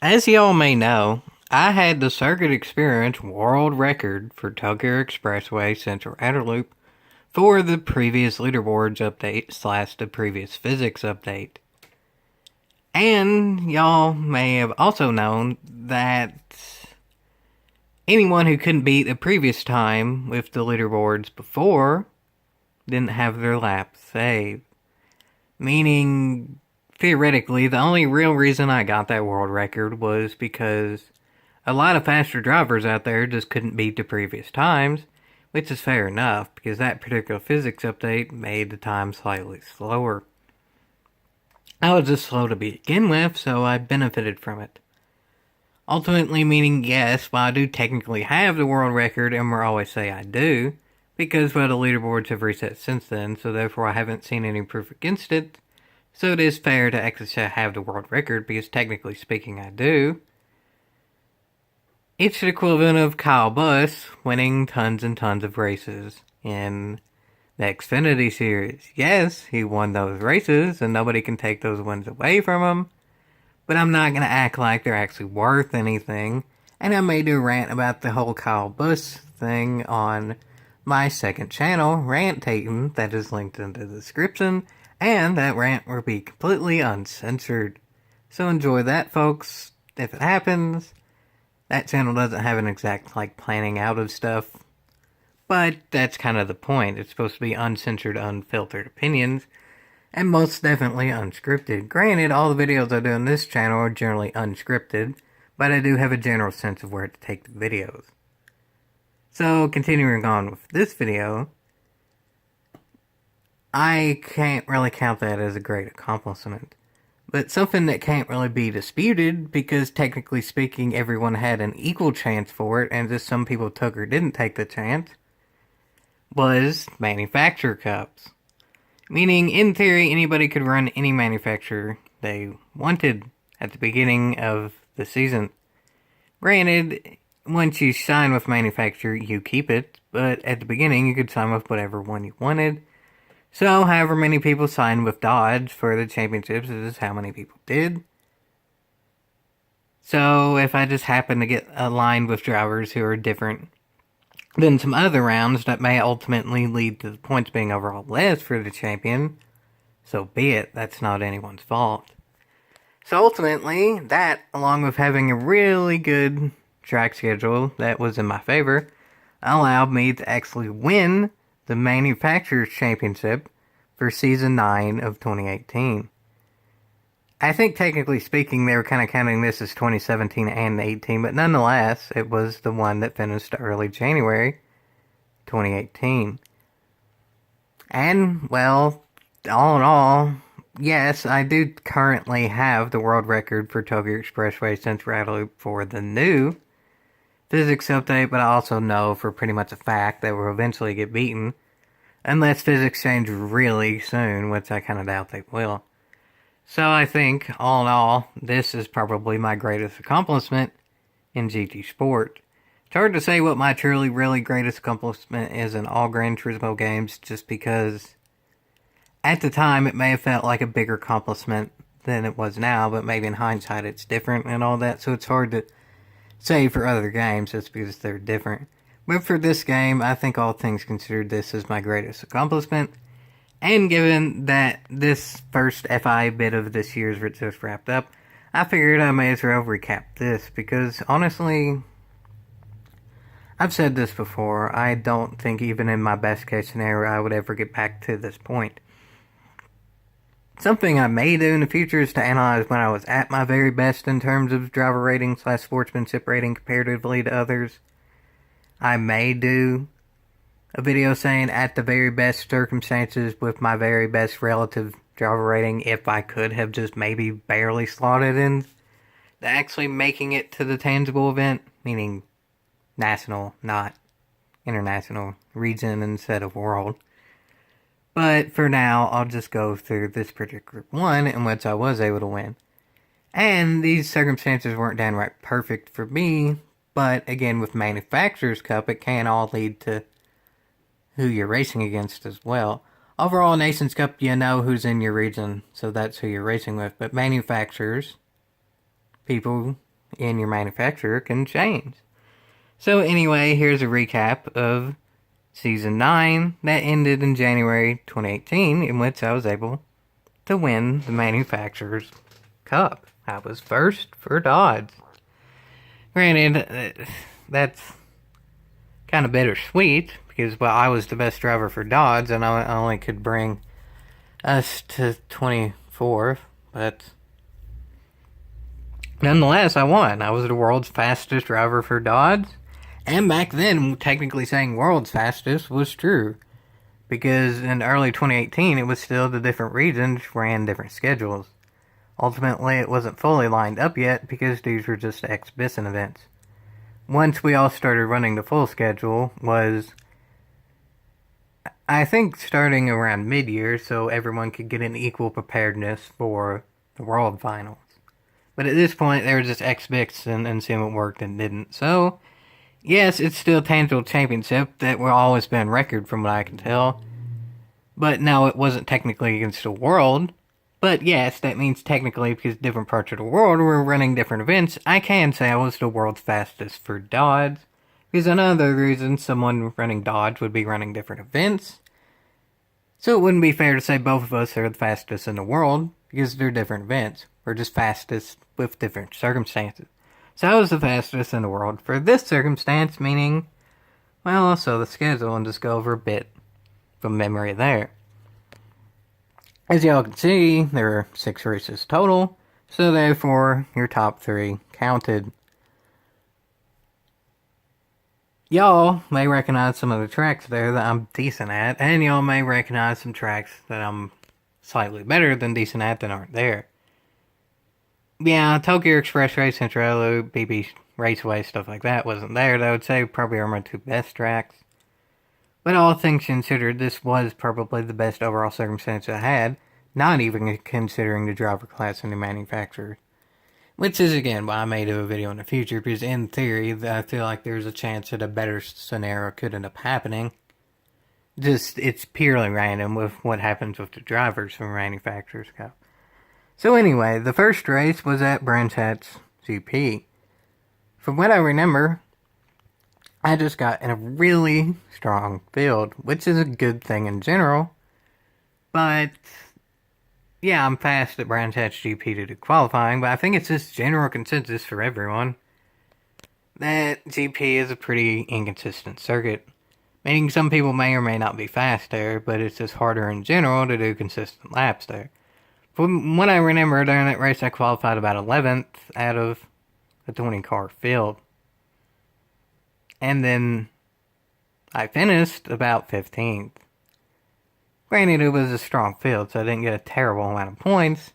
As y'all may know, I had the Circuit Experience world record for Tokyo Expressway Central Outer Loop for the previous leaderboards update slash the previous physics update. And y'all may have also known that anyone who couldn't beat the previous time with the leaderboards before didn't have their lap saved. Meaning, theoretically, the only real reason I got that world record was because a lot of faster drivers out there just couldn't beat the previous times, which is fair enough because that particular physics update made the time slightly slower. I was just slow to begin with, so I benefited from it. Ultimately meaning, yes, while I do technically have the world record, and we'll always say I do, because the leaderboards have reset since then, so therefore I haven't seen any proof against it. So it is fair to actually say I have the world record, because technically speaking I do. It's the equivalent of Kyle Busch winning tons and tons of races in the Xfinity Series. Yes, he won those races, and nobody can take those wins away from him, but I'm not going to act like they're actually worth anything, and I may do a rant about the whole Kyle Busch thing on my second channel, Rant Tatum, that is linked in the description, and that rant will be completely uncensored. So enjoy that, folks, if it happens. That channel doesn't have an exact, planning out of stuff, but that's kind of the point. It's supposed to be uncensored, unfiltered opinions, and most definitely unscripted. Granted, all the videos I do on this channel are generally unscripted, but I do have a general sense of where to take the videos. So, continuing on with this video, I can't really count that as a great accomplishment. But something that can't really be disputed, because technically speaking, everyone had an equal chance for it, and just some people took or didn't take the chance, was manufacturer cups. Meaning, in theory, anybody could run any manufacturer they wanted at the beginning of the season. Granted, once you sign with manufacturer, you keep it, but at the beginning, you could sign with whatever one you wanted. So, however many people signed with Dodge for the championships is how many people did. So, if I just happen to get aligned with drivers who are different than some other rounds that may ultimately lead to the points being overall less for the champion, so be it. That's not anyone's fault. So ultimately, that, along with having a really good track schedule that was in my favor, allowed me to actually win the Manufacturers' Championship for Season 9 of 2018. I think technically speaking, they were kind of counting this as 2017 and 18, but nonetheless, it was the one that finished early January 2018. And, well, all in all, yes, I do currently have the world record for Tokyo Expressway Central Outer Loop for the new physics update, but I also know for pretty much a fact that we'll eventually get beaten, unless physics change really soon, which I kind of doubt they will. So I think, all in all, this is probably my greatest accomplishment in GT Sport. It's hard to say what my truly, really greatest accomplishment is in all Gran Turismo games, just because at the time it may have felt like a bigger accomplishment than it was now, but maybe in hindsight it's different and all that, so it's hard to say for other games just because they're different. But for this game, I think all things considered, this is my greatest accomplishment. And given that this first FI bit of this year's just wrapped up, I figured I may as well recap this, because honestly, I've said this before, I don't think even in my best case scenario I would ever get back to this point. Something I may do in the future is to analyze when I was at my very best in terms of driver rating / sportsmanship rating comparatively to others. I may do a video saying at the very best circumstances with my very best relative driver rating, if I could have just maybe barely slotted in to actually making it to the tangible event, meaning national, not international, region instead of world. But for now, I'll just go through this particular one in which I was able to win. And these circumstances weren't downright perfect for me, but again, with Manufacturers Cup, it can all lead to who you're racing against as well. Overall, Nations Cup, you know who's in your region, so that's who you're racing with. But Manufacturers, people in your manufacturer can change. So anyway, here's a recap of Season 9 that ended in January 2018, in which I was able to win the Manufacturer's Cup. I was first for Dodge. Granted, that's kind of bittersweet, because, well, I was the best driver for Dodge, and I only could bring us to 24th, but nonetheless, I won. I was the world's fastest driver for Dodge, and back then, technically saying world's fastest was true, because in early 2018, it was still the different regions ran different schedules. Ultimately, it wasn't fully lined up yet, because these were just exhibition events. Once we all started running the full schedule was, I think, starting around mid-year, so everyone could get an equal preparedness for the World Finals. But at this point, they were just exhibits and seeing what worked and didn't. So, yes, it's still a tangible championship that will always be on record from what I can tell. But no, it wasn't technically against the world. But yes, that means technically, because different parts of the world were running different events, I can say I was the world's fastest for Dodge. Because another reason someone running Dodge would be running different events. So it wouldn't be fair to say both of us are the fastest in the world, because they're different events. We're just fastest with different circumstances. So I was the fastest in the world for this circumstance, meaning, well, also the schedule, and just go over a bit from memory there. As y'all can see, there are 6 races total, so therefore your top 3 counted. Y'all may recognize some of the tracks there that I'm decent at, and y'all may recognize some tracks that I'm slightly better than decent at that aren't there. Yeah, Tokyo Expressway, Central Loop, BB Raceway, stuff like that wasn't there. That I would say probably are my 2 best tracks. But all things considered, this was probably the best overall circumstance I had, not even considering the driver class and the manufacturer. Which is, again, why I may do a video in the future, because in theory, I feel like there's a chance that a better scenario could end up happening. Just, it's purely random with what happens with the drivers from manufacturers go. So anyway, the first race was at Brands Hatch GP. From what I remember, I just got in a really strong field, which is a good thing in general. But, yeah, I'm fast at Brands Hatch GP to do qualifying, but I think it's just general consensus for everyone that GP is a pretty inconsistent circuit. Meaning some people may or may not be fast there, but it's just harder in general to do consistent laps there. From what I remember, during that race I qualified about 11th out of the 20-car field. And then I finished about 15th. Granted, it was a strong field, so I didn't get a terrible amount of points.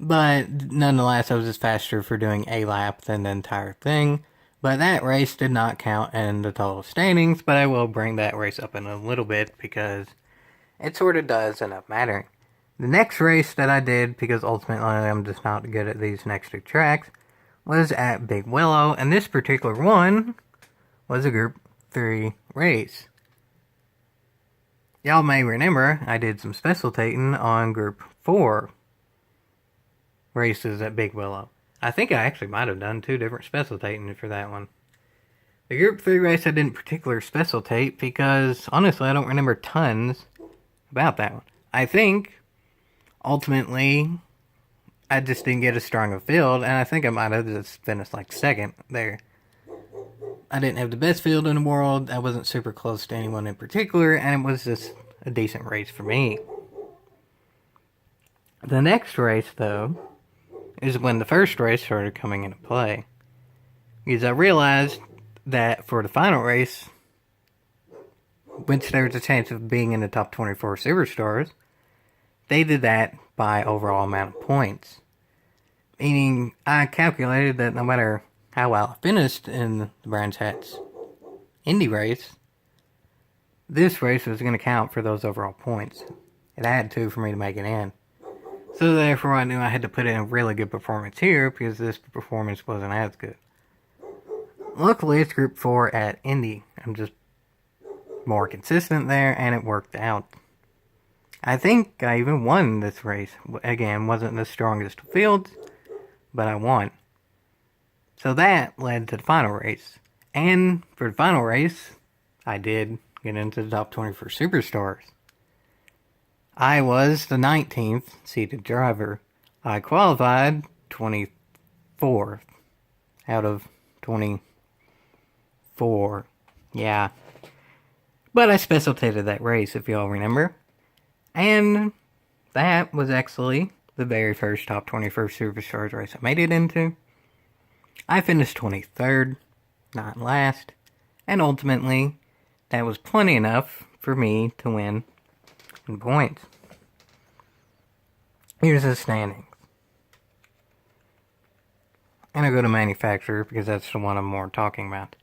But nonetheless, I was just faster for doing a lap than the entire thing. But that race did not count in the total standings, but I will bring that race up in a little bit because it sort of does end up mattering. The next race that I did, because ultimately I'm just not good at these next 2 tracks, was at Big Willow, and this particular one was a Group 3 race. Y'all may remember I did some specialtating on Group 4 races at Big Willow. I think I actually might have done 2 different specialtating for that one. The Group 3 race I didn't particularly specialtate because, honestly, I don't remember tons about that one. I think, ultimately, I just didn't get as strong a field, and I think I might have just finished like 2nd there. I didn't have the best field in the world, I wasn't super close to anyone in particular, and it was just a decent race for me. The next race, though, is when the first race started coming into play. Because I realized that for the final race, which there was a chance of being in the top 24 Superstars, they did that by overall amount of points. Meaning, I calculated that no matter how well I finished in the Brands Hatch Indy race, this race was going to count for those overall points. It had to for me to make it in. So therefore I knew I had to put in a really good performance here because this performance wasn't as good. Luckily it's Group 4 at Indy. I'm just more consistent there and it worked out. I think I even won this race. Again, wasn't the strongest field, but I won. So that led to the final race. And for the final race, I did get into the top 20 for Superstars. I was the 19th seated driver. I qualified 24th out of 24. Yeah. But I specialtated that race, if y'all remember. And that was actually the very first top 21st Superstars race I made it into. I finished 23rd, not last. And ultimately, that was plenty enough for me to win in points. Here's the standings. And I go to manufacturer because that's the one I'm more talking about.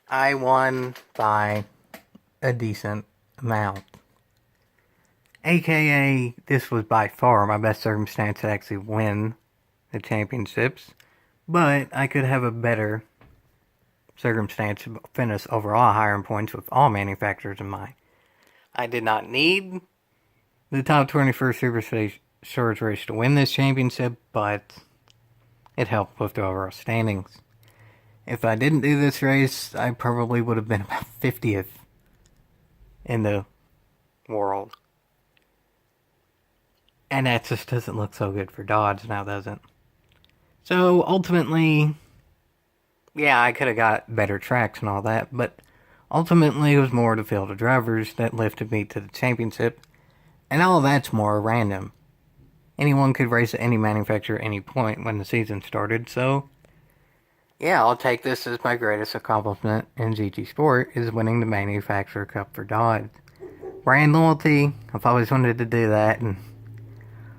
I won by a decent amount. AKA, this was by far my best circumstance to actually win the championships. But I could have a better circumstance to finish overall higher in points with all manufacturers in mind. I did not need the top 21st Superstars race to win this championship, but it helped with the overall standings. If I didn't do this race, I probably would have been about 50th in the world. And that just doesn't look so good for Dodge now, does it? So, ultimately, yeah, I could have got better tracks and all that, but ultimately it was more the field of drivers that lifted me to the championship, and all that's more random. Anyone could race at any manufacturer at any point when the season started, so yeah, I'll take this as my greatest accomplishment in GT Sport, is winning the Manufacturer Cup for Dodge. Brand loyalty, I've always wanted to do that, and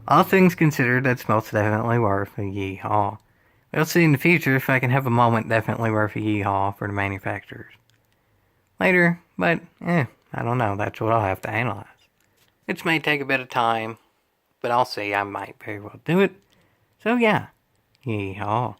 all things considered, that's most definitely worth a yeehaw. We'll see in the future if I can have a moment definitely worth a yeehaw for the manufacturers. Later, but I don't know, that's what I'll have to analyze. It may take a bit of time, but I'll see, I might very well do it. So yeah, yeehaw.